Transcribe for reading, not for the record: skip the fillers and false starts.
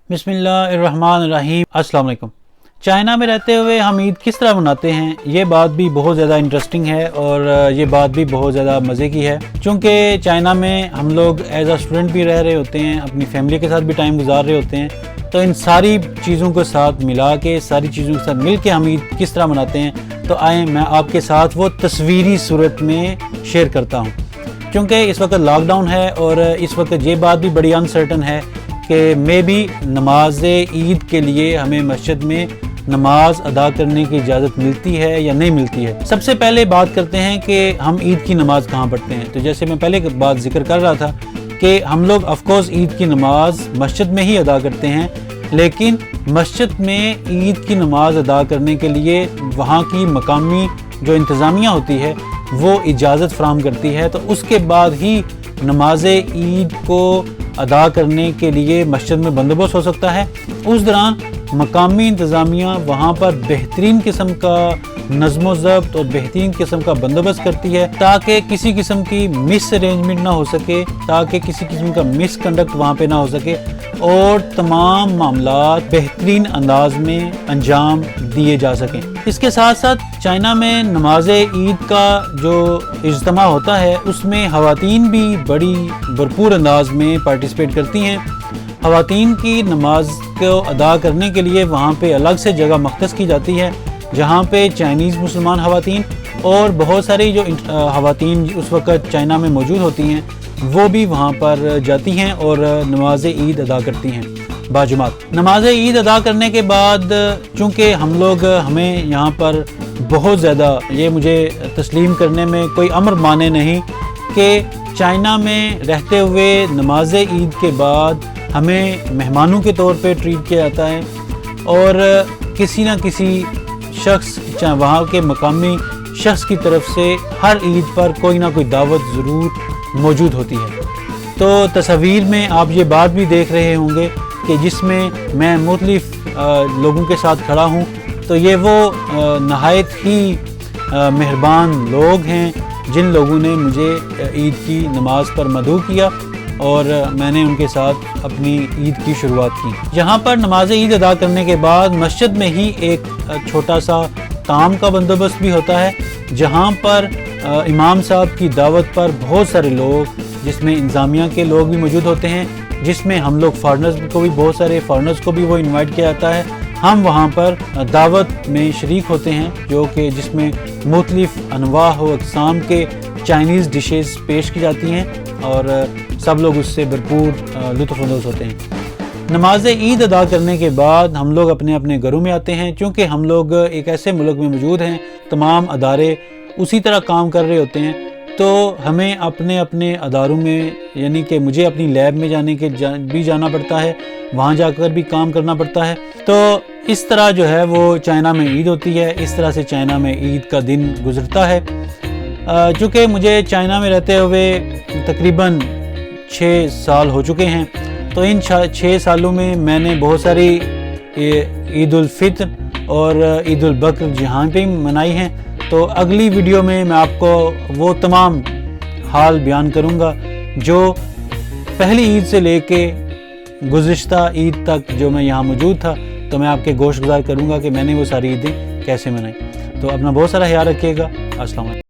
بسم اللہ الرحمن الرحیم۔ السلام علیکم۔ چائنا میں رہتے ہوئے ہم عید کس طرح مناتے ہیں، یہ بات بھی بہت زیادہ انٹرسٹنگ ہے اور یہ بات بھی بہت زیادہ مزے کی ہے، چونکہ چائنا میں ہم لوگ ایز اے اسٹوڈنٹ بھی رہ رہے ہوتے ہیں، اپنی فیملی کے ساتھ بھی ٹائم گزار رہے ہوتے ہیں، تو ان ساری چیزوں کے ساتھ ملا کے، ساری چیزوں کے ساتھ مل کے ہم عید کس طرح مناتے ہیں، تو آئیں میں آپ کے ساتھ وہ تصویری صورت میں شیئر کرتا ہوں۔ کیونکہ اس وقت لاک ڈاؤن ہے اور اس وقت یہ بات بھی بڑی انسرٹن ہے کہ مے بھی نماز عید کے لیے ہمیں مسجد میں نماز ادا کرنے کی اجازت ملتی ہے یا نہیں ملتی ہے۔ سب سے پہلے بات کرتے ہیں کہ ہم عید کی نماز کہاں پڑھتے ہیں۔ تو جیسے میں پہلے بات ذکر کر رہا تھا کہ ہم لوگ آف کورس عید کی نماز مسجد میں ہی ادا کرتے ہیں، لیکن مسجد میں عید کی نماز ادا کرنے کے لیے وہاں کی مقامی جو انتظامیہ ہوتی ہے وہ اجازت فراہم کرتی ہے، تو اس کے بعد ہی نماز عید کو ادا کرنے کے لیے مسجد میں بندوبست ہو سکتا ہے۔ اس دوران مقامی انتظامیہ وہاں پر بہترین قسم کا نظم و ضبط اور بہترین قسم کا بندوبست کرتی ہے تاکہ کسی قسم کی مس ارینجمنٹ نہ ہو سکے، تاکہ کسی قسم کا مس کنڈکٹ وہاں پہ نہ ہو سکے اور تمام معاملات بہترین انداز میں انجام دیے جا سکیں۔ اس کے ساتھ ساتھ چائنا میں نماز عید کا جو اجتماع ہوتا ہے اس میں خواتین بھی بڑی بھرپور انداز میں پارٹیسپیٹ کرتی ہیں۔ خواتین کی نماز کو ادا کرنے کے لیے وہاں پہ الگ سے جگہ مختص کی جاتی ہے، جہاں پہ چائنیز مسلمان خواتین اور بہت ساری جو خواتین اس وقت چائنا میں موجود ہوتی ہیں وہ بھی وہاں پر جاتی ہیں اور نماز عید ادا کرتی ہیں باجماعت۔ نماز عید ادا کرنے کے بعد چونکہ ہمیں یہاں پر بہت زیادہ، یہ مجھے تسلیم کرنے میں کوئی امر مانے نہیں کہ چائنا میں رہتے ہوئے نماز عید کے بعد ہمیں مہمانوں کے طور پہ ٹریٹ کیا جاتا ہے اور کسی نہ کسی شخص، چاہے وہاں کے مقامی شخص کی طرف سے ہر عید پر کوئی نہ کوئی دعوت ضرور موجود ہوتی ہے۔ تو تصویر میں آپ یہ بات بھی دیکھ رہے ہوں گے کہ جس میں میں مختلف لوگوں کے ساتھ کھڑا ہوں، تو یہ وہ نہایت ہی مہربان لوگ ہیں جن لوگوں نے مجھے عید کی نماز پر مدعو کیا اور میں نے ان کے ساتھ اپنی عید کی شروعات کی۔ یہاں پر نماز عید ادا کرنے کے بعد مسجد میں ہی ایک چھوٹا سا طعام کا بندوبست بھی ہوتا ہے، جہاں پر امام صاحب کی دعوت پر بہت سارے لوگ، جس میں انتظامیہ کے لوگ بھی موجود ہوتے ہیں، جس میں ہم لوگ فارنرز کو بھی، بہت سارے فارنرز کو بھی وہ انوائٹ کیا جاتا ہے۔ ہم وہاں پر دعوت میں شریک ہوتے ہیں جس میں مختلف انواع و اقسام کے چائنیز ڈشز پیش کی جاتی ہیں اور سب لوگ اس سے بھرپور لطف اندوز ہوتے ہیں۔ نماز عید ادا کرنے کے بعد ہم لوگ اپنے اپنے گھروں میں آتے ہیں، چونکہ ہم لوگ ایک ایسے ملک میں موجود ہیں، تمام ادارے اسی طرح کام کر رہے ہوتے ہیں، تو ہمیں اپنے اپنے اداروں میں، یعنی کہ مجھے اپنی لیب میں بھی جانا پڑتا ہے، وہاں جا کر بھی کام کرنا پڑتا ہے۔ تو اس طرح جو ہے وہ چائنا میں عید ہوتی ہے، اس طرح سے چائنا میں عید کا دن گزرتا ہے۔ چونکہ مجھے چائنا میں رہتے ہوئے تقریباً 6 سال ہو چکے ہیں، تو ان 6 سالوں میں نے بہت ساری عید الفطر اور عید البقر جہاں پہ منائی ہیں، تو اگلی ویڈیو میں آپ کو وہ تمام حال بیان کروں گا جو پہلی عید سے لے کے گزشتہ عید تک جو میں یہاں موجود تھا، تو میں آپ کے گوش گزار کروں گا کہ میں نے وہ ساری عیدیں کیسے منائی۔ تو اپنا بہت سارا خیال رکھیے گا۔ السلام علیکم۔